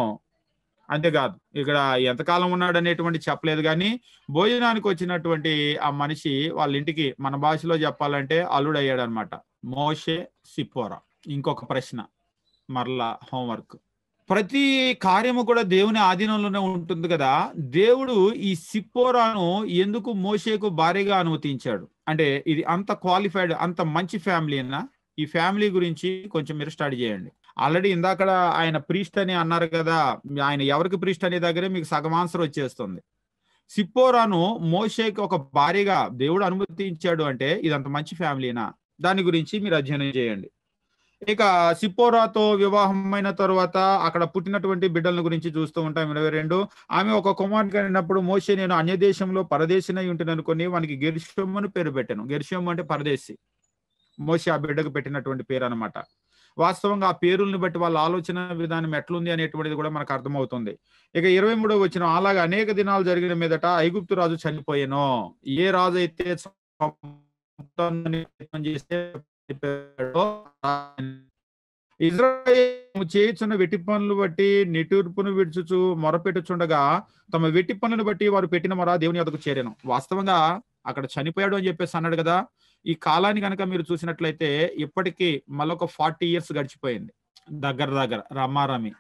అంతేకాదు ఇక్కడ ఎంతకాలం ఉన్నాడు అనేటువంటి చెప్పలేదు, కానీ భోజనానికి వచ్చినటువంటి ఆ మనిషి వాళ్ళ ఇంటికి మన భాషలో చెప్పాలంటే అల్లుడయ్యాడు అనమాట. మోషే సిప్పోరా. ఇంకొక ప్రశ్న, మరలా హోంవర్క్. ప్రతి కార్యము కూడా దేవుని ఆధీనంలోనే ఉంటుంది కదా. దేవుడు ఈ సిప్పోరాను ఎందుకు మోషేకు భార్యగా అనుమతించాడు అంటే ఇది అంత క్వాలిఫైడ్, అంత మంచి ఫ్యామిలీనా? ఈ ఫ్యామిలీ గురించి కొంచెం మీరు స్టడీ చేయండి. ఆల్రెడీ ఇందాక ఆయన ప్రీస్ట్ అని అన్నారు కదా, ఆయన ఎవరికి ప్రీస్ట్ అనే దగ్గరే మీకు సగం ఆన్సర్ వచ్చేస్తుంది. సిప్పోరాను మోషేకి ఒక భార్యగా దేవుడు అనుమతించాడు అంటే ఇదంత మంచి ఫ్యామిలీనా? దాని గురించి మీరు అధ్యయనం చేయండి. ఇక సిప్పోరాతో వివాహమైన తర్వాత అక్కడ పుట్టినటువంటి బిడ్డల గురించి చూస్తూ ఉంటాం. 22, ఆమె ఒక కుమారుని కనినప్పుడు మోషే, నేను అన్య దేశంలో పరదేశినై ఉంటున్నాను అనుకుని వానికి గెర్షోము అని పేరు పెట్టాను. గెర్షోము అంటే పరదేశి. మోషే ఆ బిడ్డకు పెట్టినటువంటి పేరు అనమాట. వాస్తవంగా ఆ పేరుల్ని బట్టి వాళ్ళ ఆలోచన విధానం ఎట్లుంది అనేటువంటిది కూడా మనకు అర్థమవుతుంది. ఇక 23వ వచనం, అలాగా అనేక దినాలు జరిగిన మీదట ఐగుప్తు రాజు చనిపోయాను. ఏ రాజు అయితే చేస్తే ఇజ్రాయేలు చేయుచున్న వెట్టి పనులు బట్టి నిటూర్పును విడుచుచు మొరపెట్టుచుండగా తమ వెట్టి పనులను బట్టి వారు పెట్టిన మొర దేవుని వద్దకు చేరాను. వాస్తవంగా అక్కడ చనిపోయాడు అని చెప్పేసి అన్నాడు కదా. ఈ కాలాన్ని కనుక మీరు చూసినట్లయితే ఇప్పటికీ మళ్ళొక 40 years గడిచిపోయింది దగ్గర రమారమి.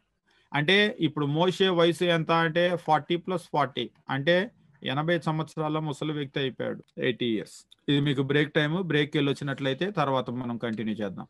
అంటే ఇప్పుడు మోషే వయసు ఎంత అంటే 40+40 అంటే 80 సంవత్సరాల ముసలి వ్యక్తి అయిపోయాడు. 80 years. ఇది మీకు బ్రేక్ టైము. బ్రేక్ వెళ్ళి వచ్చినట్లయితే తర్వాత మనం కంటిన్యూ చేద్దాం.